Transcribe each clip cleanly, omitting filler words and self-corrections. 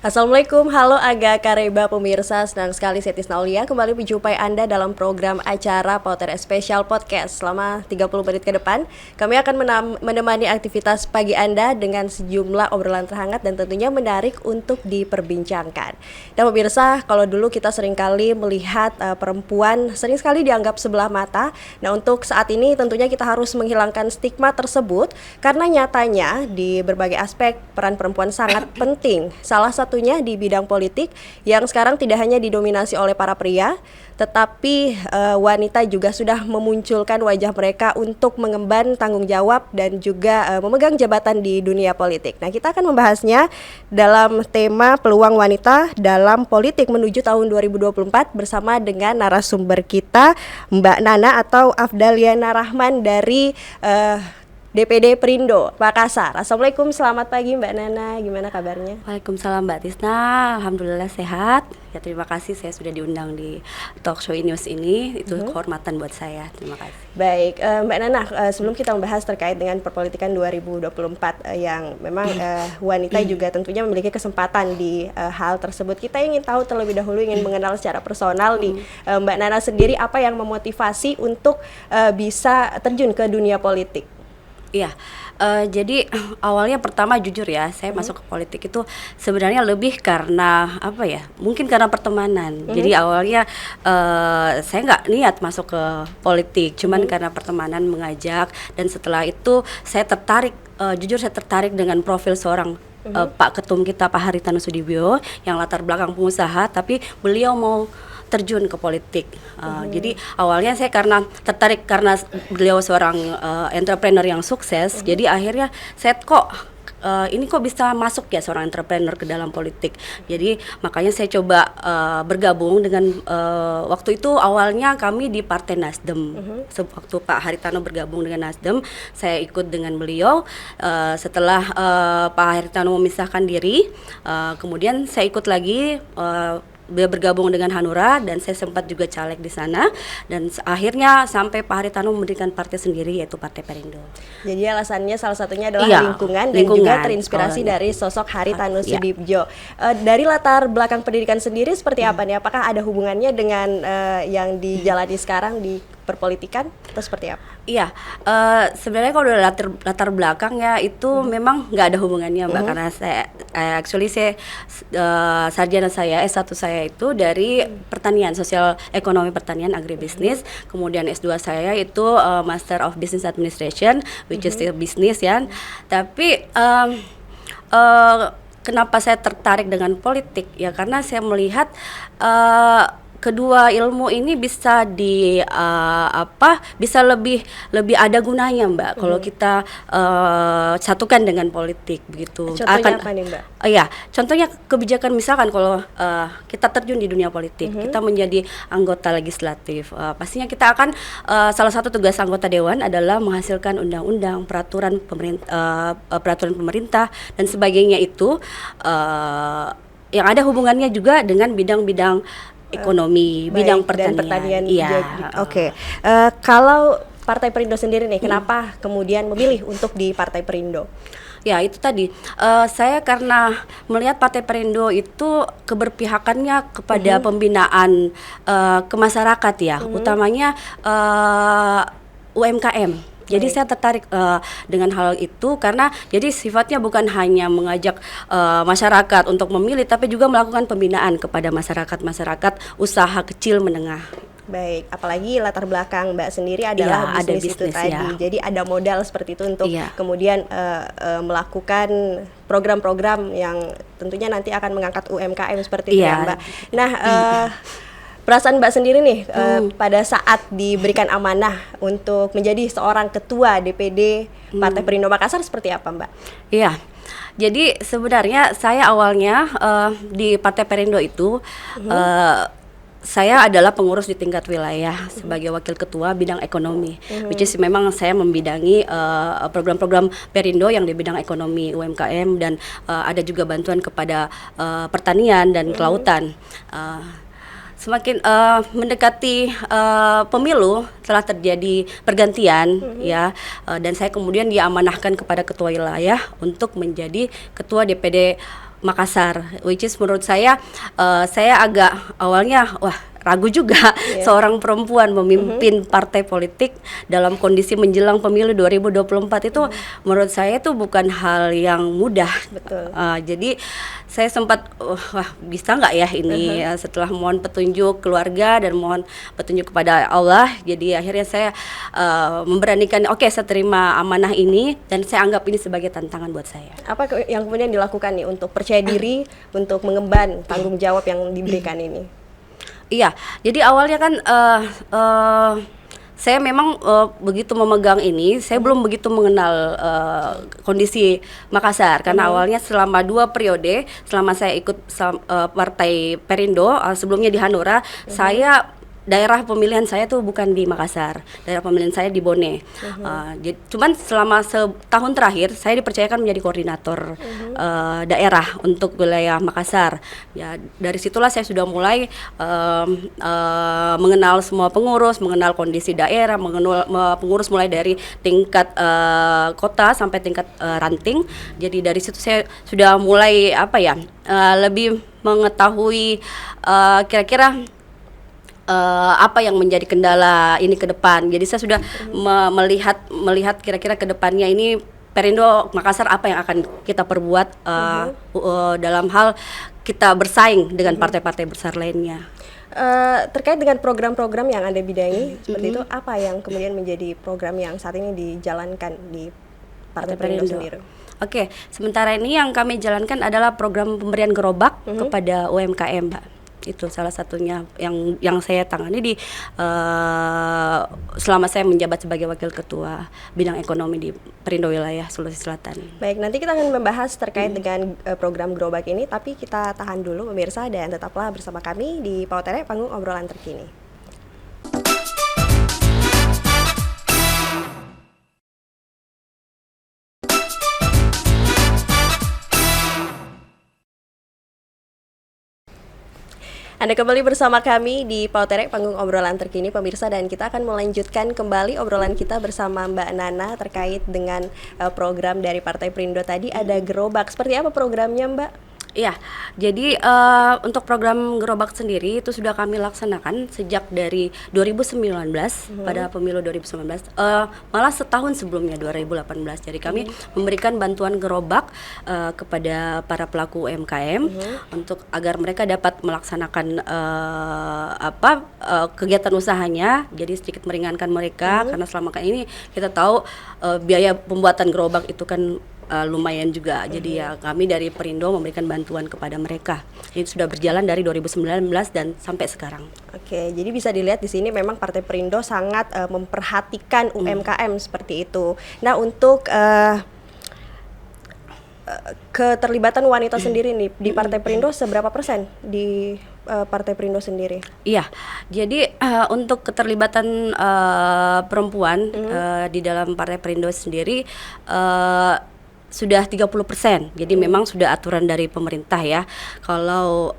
Assalamualaikum, halo Aga Kareba pemirsa, senang sekali saya Tisna Aulia kembali menjumpai Anda dalam program acara Potret Special Podcast. Selama 30 menit ke depan, kami akan menemani aktivitas pagi Anda dengan sejumlah obrolan terhangat dan tentunya menarik untuk diperbincangkan. Dan pemirsa, kalau dulu kita seringkali melihat perempuan sering sekali dianggap sebelah mata. Nah, untuk saat ini tentunya kita harus menghilangkan stigma tersebut karena nyatanya di berbagai aspek peran perempuan sangat penting. Salah satunya di bidang politik yang sekarang tidak hanya didominasi oleh para pria, tetapi wanita juga sudah memunculkan wajah mereka untuk mengemban tanggung jawab dan juga memegang jabatan di dunia politik. Nah, kita akan membahasnya dalam tema peluang wanita dalam politik menuju tahun 2024 bersama dengan narasumber kita Mbak Nana atau Afdaliana Rahman dari DPD Perindo Makassar. Assalamualaikum, selamat pagi Mbak Nana, gimana kabarnya? Waalaikumsalam Mbak Tisna, alhamdulillah sehat. Ya terima kasih saya sudah diundang di talk show news ini, itu kehormatan buat saya. Terima kasih. Baik, Mbak Nana, sebelum kita membahas terkait dengan perpolitikan 2024 yang memang wanita juga tentunya memiliki kesempatan di hal tersebut, kita ingin tahu terlebih dahulu, ingin mengenal secara personal nih Mbak Nana sendiri, apa yang memotivasi untuk bisa terjun ke dunia politik? Iya, jadi awalnya pertama jujur ya, saya masuk ke politik itu sebenarnya lebih karena apa ya? Mungkin karena pertemanan. Jadi awalnya saya nggak niat masuk ke politik, cuman karena pertemanan mengajak, dan setelah itu saya tertarik. Jujur saya tertarik dengan profil seorang Pak Ketum kita, Pak Haritanu Sudibyo, yang latar belakang pengusaha, tapi beliau mau terjun ke politik. Jadi awalnya saya karena tertarik karena beliau seorang entrepreneur yang sukses. Jadi akhirnya saya ini kok bisa masuk ya seorang entrepreneur ke dalam politik. Jadi makanya saya coba bergabung dengan waktu itu awalnya kami di Partai Nasdem. Waktu Pak Haritanu bergabung dengan Nasdem, saya ikut dengan beliau. Setelah Pak Haritanu memisahkan diri, kemudian saya ikut lagi bergabung dengan Hanura, dan saya sempat juga caleg di sana, dan akhirnya sampai Pak Haritanu mendirikan partai sendiri yaitu Partai Perindo. Jadi alasannya salah satunya adalah lingkungan dan juga terinspirasi dari sosok Haritanu Sudibyo. Dari latar belakang pendidikan sendiri seperti apa nih? Apakah ada hubungannya dengan yang dijalani sekarang di perpolitikan atau seperti apa? Iya, sebenarnya kalau dari latar belakangnya itu memang nggak ada hubungannya Mbak, karena saya sarjana saya S1 saya itu dari pertanian, sosial ekonomi pertanian agribisnis. Kemudian S2 saya itu Master of Business Administration, which is still business ya. Tapi kenapa saya tertarik dengan politik ya, karena saya melihat kedua ilmu ini bisa bisa lebih ada gunanya Mbak, kalau kita satukan dengan politik begitu. Contohnya apa nih Mbak? Iya, contohnya kebijakan, misalkan kalau kita terjun di dunia politik, kita menjadi anggota legislatif, pastinya kita akan salah satu tugas anggota dewan adalah menghasilkan undang-undang, peraturan pemerintah dan sebagainya itu yang ada hubungannya juga dengan bidang-bidang ekonomi, bidang pertanian. Iya. Oke. Kalau Partai Perindo sendiri nih, kenapa kemudian memilih untuk di Partai Perindo? Ya itu tadi, saya karena melihat Partai Perindo itu keberpihakannya kepada pembinaan ke masyarakat ya, utamanya UMKM. Jadi saya tertarik dengan hal itu karena jadi sifatnya bukan hanya mengajak masyarakat untuk memilih, tapi juga melakukan pembinaan kepada masyarakat usaha kecil menengah. Baik, apalagi latar belakang Mbak sendiri adalah bisnis itu tadi. Ya. Jadi ada modal seperti itu untuk kemudian melakukan program-program yang tentunya nanti akan mengangkat UMKM seperti itu ya Mbak. Nah, perasaan Mbak sendiri nih pada saat diberikan amanah untuk menjadi seorang ketua DPD Partai Perindo Makassar seperti apa Mbak? Iya, jadi sebenarnya saya awalnya di Partai Perindo itu saya adalah pengurus di tingkat wilayah sebagai wakil ketua bidang ekonomi, which is memang saya membidangi program-program Perindo yang di bidang ekonomi UMKM, dan ada juga bantuan kepada pertanian dan kelautan. Semakin mendekati pemilu telah terjadi pergantian ya, dan saya kemudian diamanahkan kepada ketua wilayah untuk menjadi ketua DPD Makassar, which is menurut saya agak awalnya ragu juga seorang perempuan memimpin partai politik dalam kondisi menjelang pemilu 2024 itu menurut saya itu bukan hal yang mudah. Betul. Jadi saya sempat bisa nggak ya ini setelah mohon petunjuk keluarga dan mohon petunjuk kepada Allah, jadi akhirnya saya memberanikan saya terima amanah ini dan saya anggap ini sebagai tantangan buat saya. Apa yang kemudian dilakukan nih untuk percaya diri untuk mengemban tanggung jawab yang diberikan ini? Iya, jadi awalnya kan saya memang begitu memegang ini, saya belum begitu mengenal kondisi Makassar karena awalnya selama 2 periode, selama saya ikut Partai Perindo, sebelumnya di Hanura, daerah pemilihan saya tuh bukan di Makassar, daerah pemilihan saya di Bone. Cuman selama setahun terakhir saya dipercayakan menjadi koordinator daerah untuk wilayah Makassar. Ya dari situlah saya sudah mulai mengenal semua pengurus, mengenal kondisi daerah, mengenal pengurus mulai dari tingkat kota sampai tingkat ranting. Jadi dari situ saya sudah mulai lebih mengetahui kira-kira apa yang menjadi kendala ini ke depan. Jadi saya sudah melihat kira-kira ke depannya ini Perindo Makassar apa yang akan kita perbuat dalam hal kita bersaing dengan partai-partai besar lainnya. Terkait dengan program-program yang Anda bidangi seperti itu, apa yang kemudian menjadi program yang saat ini dijalankan di Partai Perindo sendiri? Oke, sementara ini yang kami jalankan adalah program pemberian gerobak kepada UMKM, Mbak. Itu salah satunya yang saya tangani di selama saya menjabat sebagai wakil ketua bidang ekonomi di Perindo wilayah Sulawesi Selatan. Baik, nanti kita akan membahas terkait dengan program gerobak ini, tapi kita tahan dulu pemirsa dan tetaplah bersama kami di Pautere, panggung obrolan terkini. Anda kembali bersama kami di Pautere, panggung obrolan terkini pemirsa, dan kita akan melanjutkan kembali obrolan kita bersama Mbak Nana terkait dengan program dari Partai Perindo tadi, ada gerobak. Seperti apa programnya, Mbak? Iya, jadi untuk program gerobak sendiri itu sudah kami laksanakan sejak dari 2019 pada pemilu 2019, malah setahun sebelumnya 2018. Jadi kami memberikan bantuan gerobak kepada para pelaku UMKM untuk agar mereka dapat melaksanakan kegiatan usahanya, jadi sedikit meringankan mereka karena selama ini kita tahu biaya pembuatan gerobak itu kan lumayan juga. Jadi ya kami dari Perindo memberikan bantuan kepada mereka. Ini sudah berjalan dari 2019 dan sampai sekarang. Oke, jadi bisa dilihat di sini memang Partai Perindo sangat memperhatikan UMKM seperti itu. Nah, untuk keterlibatan wanita sendiri nih di Partai Perindo seberapa persen di Partai Perindo sendiri? Iya, jadi untuk keterlibatan perempuan di dalam Partai Perindo sendiri sudah 30%. Jadi memang sudah aturan dari pemerintah ya. Kalau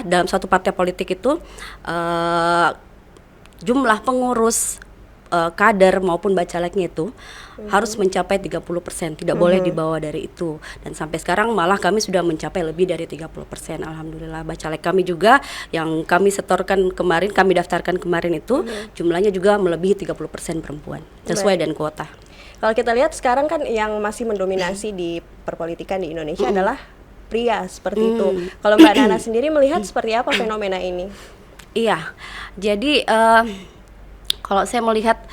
dalam suatu partai politik itu jumlah pengurus kader maupun bacaleknya itu harus mencapai 30%, tidak boleh di bawah dari itu. Dan sampai sekarang malah kami sudah mencapai lebih dari 30%. Alhamdulillah, bacalek kami juga yang kami setorkan kemarin, kami daftarkan kemarin itu jumlahnya juga melebihi 30% perempuan sesuai dengan kuota. Kalau kita lihat sekarang kan yang masih mendominasi di perpolitikan di Indonesia adalah pria seperti itu. Kalau Mbak Nana sendiri melihat seperti apa fenomena ini? Iya, jadi kalau saya melihat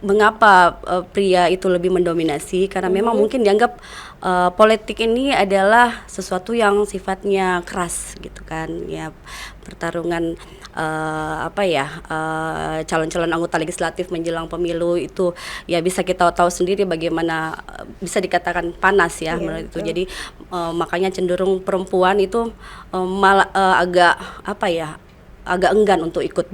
mengapa pria itu lebih mendominasi, karena memang mungkin dianggap politik ini adalah sesuatu yang sifatnya keras gitu kan ya, pertarungan calon-calon anggota legislatif menjelang pemilu itu ya bisa kita tahu sendiri bagaimana bisa dikatakan panas ya menurut itu. Jadi makanya cenderung perempuan itu malah agak enggan untuk ikut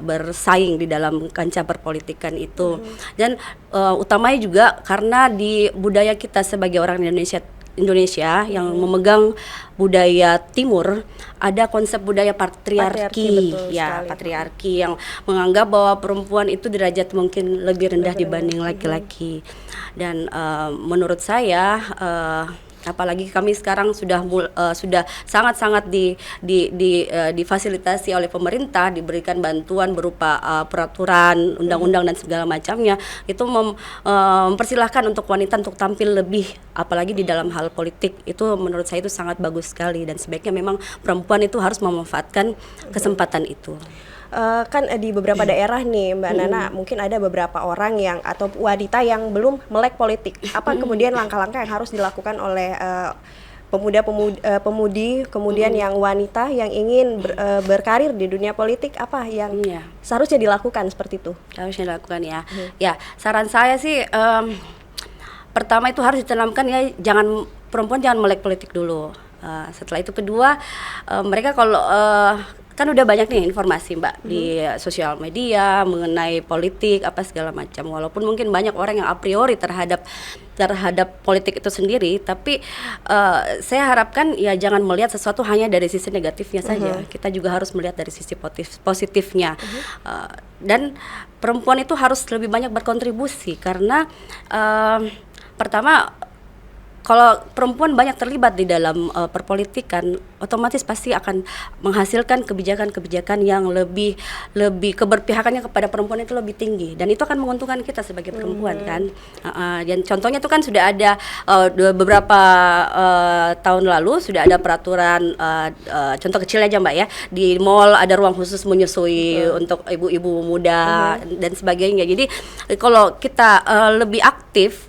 bersaing di dalam kancah perpolitikan itu. Dan utamanya juga karena di budaya kita sebagai orang Indonesia Indonesia yang memegang budaya timur, ada konsep budaya patriarki ya, sekali. patriarki yang menganggap bahwa perempuan itu derajat mungkin lebih rendah dibanding laki-laki. Dan menurut saya apalagi kami sekarang sudah sangat-sangat difasilitasi oleh pemerintah, diberikan bantuan berupa peraturan, undang-undang dan segala macamnya, itu mempersilahkan untuk wanita untuk tampil lebih, apalagi di dalam hal politik. Itu menurut saya itu sangat bagus sekali, dan sebaiknya memang perempuan itu harus memanfaatkan kesempatan itu. Kan di beberapa daerah nih Mbak Nana, mungkin ada beberapa orang yang atau wanita yang belum melek politik. Apa kemudian langkah-langkah yang harus dilakukan oleh pemudi kemudian yang wanita yang ingin berkarir di dunia politik, apa yang seharusnya dilakukan seperti itu? Harusnya dilakukan ya. Ya, saran saya sih pertama itu harus ditanamkan ya, perempuan jangan melek politik dulu. Setelah itu kedua, mereka kalau kan udah banyak nih informasi Mbak di sosial media mengenai politik apa segala macam, walaupun mungkin banyak orang yang a priori terhadap politik itu sendiri, tapi saya harapkan ya jangan melihat sesuatu hanya dari sisi negatifnya saja. Kita juga harus melihat dari sisi positifnya. Dan perempuan itu harus lebih banyak berkontribusi, karena pertama, kalau perempuan banyak terlibat di dalam perpolitikan, otomatis pasti akan menghasilkan kebijakan-kebijakan yang lebih keberpihakannya kepada perempuan itu lebih tinggi, dan itu akan menguntungkan kita sebagai perempuan kan. Dan contohnya itu kan sudah ada beberapa tahun lalu sudah ada peraturan, contoh kecil aja Mbak ya, di mall ada ruang khusus menyusui untuk ibu-ibu muda dan sebagainya. Jadi kalau kita lebih aktif,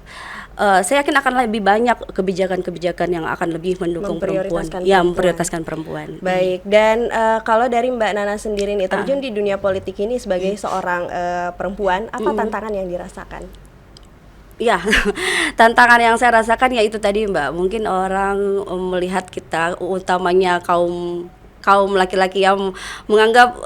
saya yakin akan lebih banyak kebijakan-kebijakan yang akan lebih mendukung perempuan, memprioritaskan perempuan. Baik, dan kalau dari Mbak Nana sendiri nih, terjun di dunia politik ini sebagai seorang perempuan, apa tantangan yang dirasakan? Ya, tantangan yang saya rasakan ya itu tadi Mbak, mungkin orang melihat kita, utamanya kaum laki-laki yang menganggap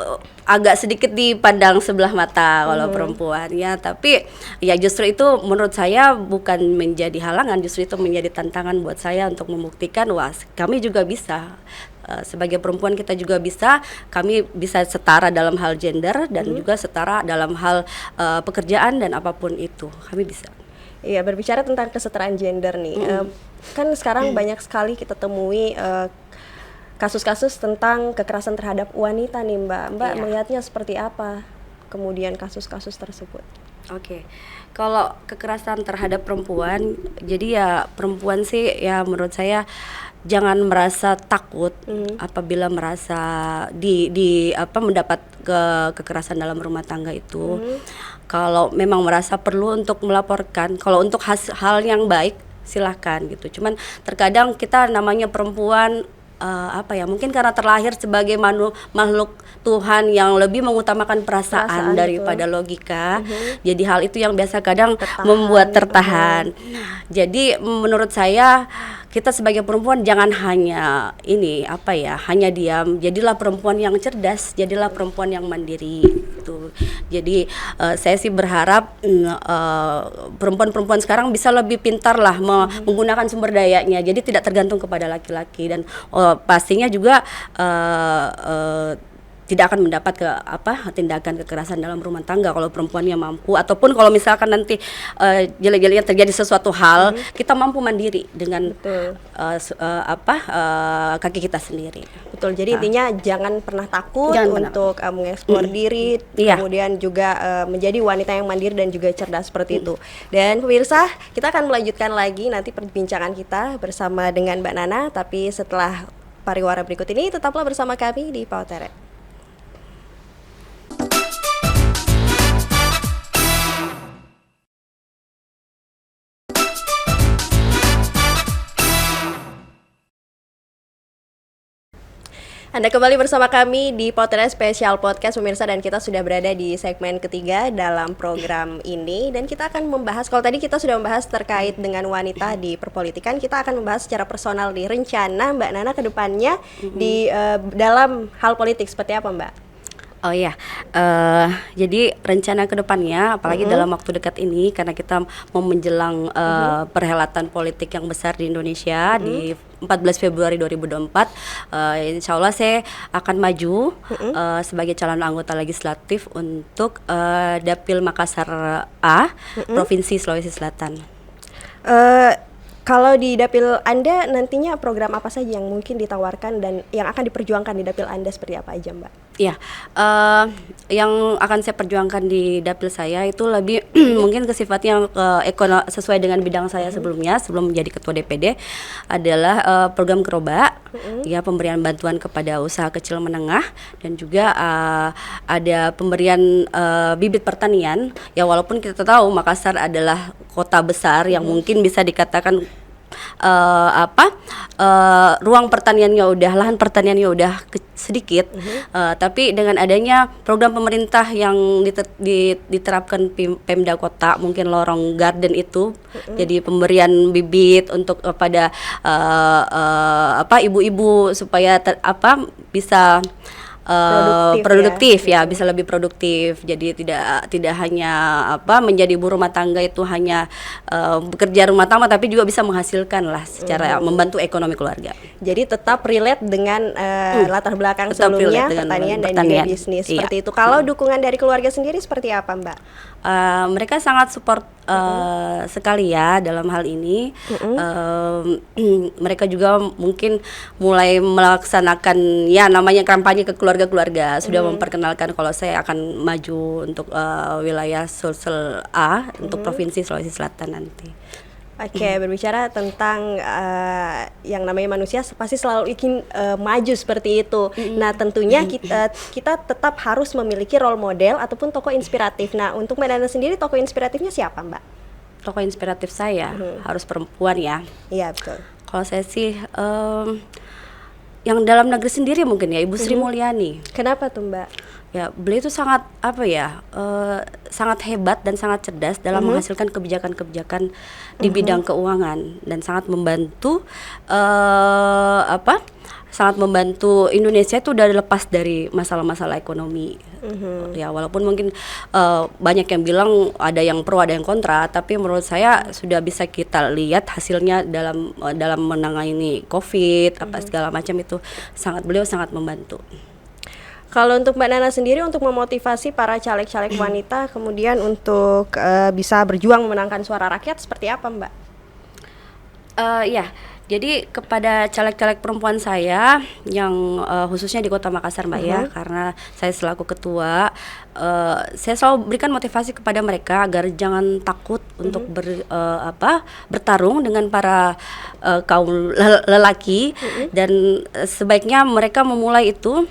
agak sedikit dipandang sebelah mata kalau perempuan ya, tapi ya justru itu menurut saya bukan menjadi halangan, justru itu menjadi tantangan buat saya untuk membuktikan wah kami juga bisa. Sebagai perempuan kita juga bisa, kami bisa setara dalam hal gender dan juga setara dalam hal pekerjaan dan apapun itu, kami bisa. Iya, berbicara tentang kesetaraan gender nih, kan sekarang banyak sekali kita temui kasus-kasus tentang kekerasan terhadap wanita nih Mbak melihatnya seperti apa kemudian kasus-kasus tersebut? Oke. Kalau kekerasan terhadap perempuan, jadi ya perempuan sih ya menurut saya jangan merasa takut apabila merasa mendapat kekerasan dalam rumah tangga itu. Kalau memang merasa perlu untuk melaporkan, kalau untuk hal yang baik silahkan gitu. Cuman terkadang kita namanya perempuan mungkin karena terlahir sebagai makhluk Tuhan yang lebih mengutamakan perasaan daripada logika. Jadi hal itu yang biasa kadang membuat tertahan. Jadi menurut saya kita sebagai perempuan jangan hanya hanya diam. Jadilah perempuan yang cerdas, jadilah perempuan yang mandiri gitu. Jadi saya sih berharap perempuan-perempuan sekarang bisa lebih pintar lah menggunakan sumber dayanya. Jadi tidak tergantung kepada laki-laki, dan pastinya juga tidak akan mendapat tindakan kekerasan dalam rumah tangga kalau perempuannya mampu, ataupun kalau misalkan nanti jelek-jeleknya terjadi sesuatu hal, kita mampu mandiri dengan kaki kita sendiri. Betul. Jadi intinya jangan pernah takut untuk mengeksplor diri, kemudian juga menjadi wanita yang mandiri dan juga cerdas seperti itu. Dan pemirsa, kita akan melanjutkan lagi nanti perbincangan kita bersama dengan Mbak Nana, tapi setelah pariwara berikut ini tetaplah bersama kami di Pautere. Anda kembali bersama kami di Pautere Special Podcast pemirsa, dan kita sudah berada di segmen ketiga dalam program ini, dan kita akan membahas, kalau tadi kita sudah membahas terkait dengan wanita di perpolitikan, kita akan membahas secara personal nih rencana Mbak Nana ke depannya di dalam hal politik seperti apa Mbak? Oh iya, jadi rencana kedepannya, apalagi dalam waktu dekat ini, karena kita mau menjelang perhelatan politik yang besar di Indonesia di 14 Februari 2024, insya Allah saya akan maju sebagai calon anggota legislatif untuk Dapil Makassar A, Provinsi Sulawesi Selatan. Eh, Kalau di dapil Anda nantinya program apa saja yang mungkin ditawarkan dan yang akan diperjuangkan di dapil Anda seperti apa aja, Mbak? Ya, yang akan saya perjuangkan di dapil saya itu lebih mungkin ke sifatnya sesuai dengan bidang saya sebelumnya, sebelum menjadi ketua DPD, adalah program Keroba, ya, pemberian bantuan kepada usaha kecil menengah, dan juga ada pemberian bibit pertanian. Ya, walaupun kita tahu Makassar adalah kota besar yang mungkin bisa dikatakan ruang pertaniannya lahan pertaniannya udah sedikit, tapi dengan adanya program pemerintah yang diterapkan Pemda Kota, mungkin lorong garden itu, jadi pemberian bibit untuk pada ibu-ibu supaya bisa produktif ya, bisa lebih produktif. Jadi tidak hanya menjadi ibu rumah tangga itu hanya bekerja rumah tangga, tapi juga bisa menghasilkan lah secara membantu ekonomi keluarga. Jadi tetap relate dengan latar belakang sebelumnya, pertanian dan juga bisnis seperti itu. Kalau dukungan dari keluarga sendiri seperti apa, Mbak? Mereka sangat support sekali ya dalam hal ini. Mereka juga mungkin mulai melaksanakan ya namanya kampanye ke keluarga-keluarga, sudah memperkenalkan kalau saya akan maju untuk wilayah Sulsel A untuk Provinsi Sulawesi Selatan nanti. Oke, berbicara tentang yang namanya manusia pasti selalu ingin maju seperti itu. Nah, tentunya kita tetap harus memiliki role model ataupun tokoh inspiratif. Nah, untuk Mbak Nana sendiri, tokoh inspiratifnya siapa, Mbak? Tokoh inspiratif saya harus perempuan ya. Iya, betul. Kalau saya sih yang dalam negeri sendiri mungkin ya Ibu Sri Mulyani. Kenapa tuh, Mbak? Ya, beliau itu sangat sangat hebat dan sangat cerdas dalam menghasilkan kebijakan-kebijakan di bidang keuangan, dan sangat membantu sangat membantu Indonesia itu udah lepas dari masalah-masalah ekonomi. Ya, walaupun mungkin banyak yang bilang ada yang pro ada yang kontra, tapi menurut saya sudah bisa kita lihat hasilnya dalam menangani COVID segala macam itu beliau sangat membantu. Kalau untuk Mbak Nana sendiri, untuk memotivasi para caleg-caleg wanita kemudian untuk bisa berjuang memenangkan suara rakyat seperti apa, Mbak? Ya, jadi kepada caleg-caleg perempuan saya yang khususnya di Kota Makassar, Mbak, ya, karena saya selaku ketua, saya selalu berikan motivasi kepada mereka agar jangan takut untuk bertarung dengan para kaum lelaki, dan sebaiknya mereka memulai itu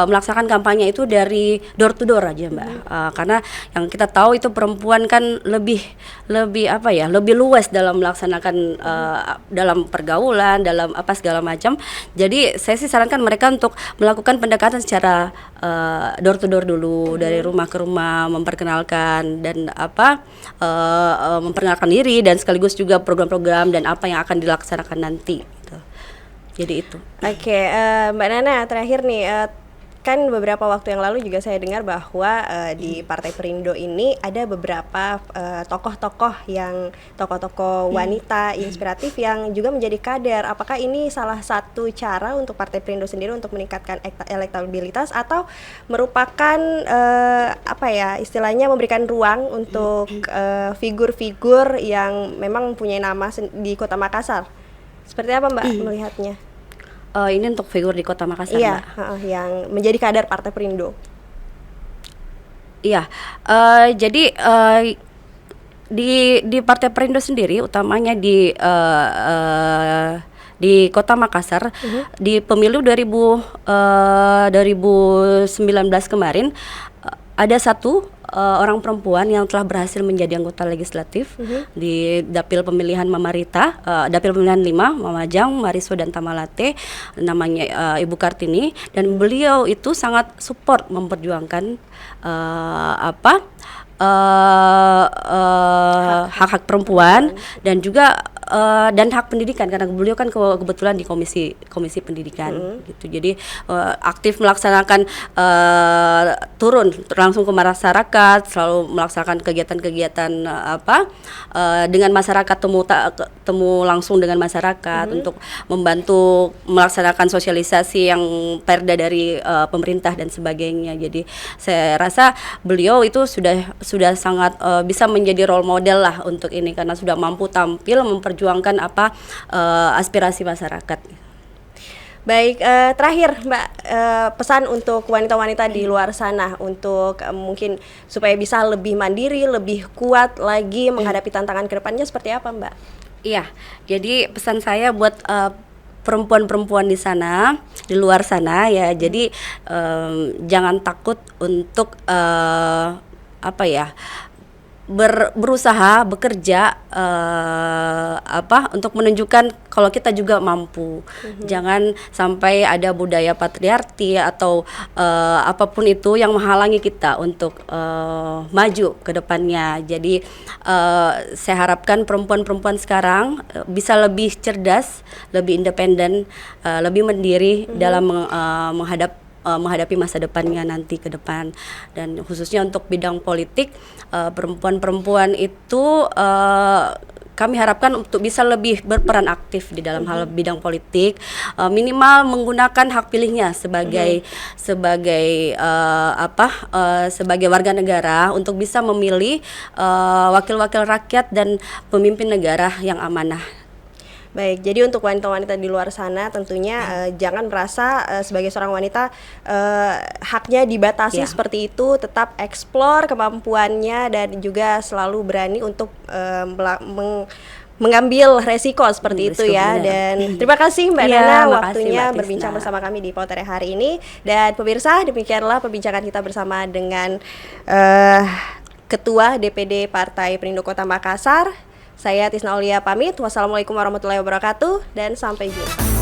melaksanakan kampanye itu dari door to door aja, Mbak. Karena yang kita tahu itu perempuan kan lebih luas dalam melaksanakan dalam pergaulan, dalam segala macam. Jadi saya sih sarankan mereka untuk melakukan pendekatan secara door to door dulu, dari rumah ke rumah, memperkenalkan dan memperkenalkan diri, dan sekaligus juga program-program dan apa yang akan dilaksanakan nanti. Jadi itu. Oke, Mbak Nana, terakhir nih, kan beberapa waktu yang lalu juga saya dengar bahwa di Partai Perindo ini ada beberapa tokoh-tokoh wanita inspiratif yang juga menjadi kader. Apakah ini salah satu cara untuk Partai Perindo sendiri untuk meningkatkan elektabilitas, atau merupakan istilahnya memberikan ruang untuk figur-figur yang memang mempunyai nama di Kota Makassar? Seperti apa, Mbak, melihatnya? Ini untuk figur di Kota Makassar, iya, Mbak? Yang menjadi kader Partai Perindo. Iya, jadi di Partai Perindo sendiri, utamanya di Kota Makassar, di pemilu 2019 kemarin, ada satu orang perempuan yang telah berhasil menjadi anggota legislatif di dapil pemilihan Mamarita, dapil pemilihan 5, Mamajang, Mariso dan Tamalate, namanya Ibu Kartini, dan beliau itu sangat support memperjuangkan hak-hak perempuan dan juga dan hak pendidikan, karena beliau kan kebetulan di komisi pendidikan gitu. Jadi aktif melaksanakan turun langsung ke masyarakat, selalu melaksanakan kegiatan-kegiatan dengan masyarakat, temu langsung dengan masyarakat untuk membantu melaksanakan sosialisasi yang perda dari pemerintah dan sebagainya. Jadi saya rasa beliau itu sudah sangat bisa menjadi role model lah untuk ini, karena sudah mampu tampil memperjuangkan aspirasi masyarakat. Baik, terakhir Mbak, pesan untuk wanita-wanita di luar sana untuk mungkin supaya bisa lebih mandiri, lebih kuat lagi menghadapi tantangan ke depannya seperti apa Mbak? Iya, jadi pesan saya buat perempuan-perempuan di sana, di luar sana ya. Jadi jangan takut untuk berusaha bekerja untuk menunjukkan kalau kita juga mampu. Jangan sampai ada budaya patriarki atau apapun itu yang menghalangi kita untuk maju ke depannya. Jadi saya harapkan perempuan-perempuan sekarang bisa lebih cerdas, lebih independen, lebih mandiri dalam menghadapi masa depannya nanti ke depan. Dan khususnya untuk bidang politik, perempuan-perempuan itu kami harapkan untuk bisa lebih berperan aktif di dalam hal bidang politik, minimal menggunakan hak pilihnya sebagai warga negara untuk bisa memilih wakil-wakil rakyat dan pemimpin negara yang amanah. Baik, jadi untuk wanita-wanita di luar sana tentunya jangan merasa sebagai seorang wanita haknya dibatasi seperti itu, tetap eksplor kemampuannya dan juga selalu berani untuk mengambil resiko seperti itu ya. Dan terima kasih Mbak Nana waktunya berbincang bersama kami di Potret hari ini. Dan pemirsa, demikianlah perbincangan kita bersama dengan Ketua DPD Partai Perindo Kota Makassar. Saya Tisna Aulia pamit. Wassalamualaikum warahmatullahi wabarakatuh dan sampai jumpa.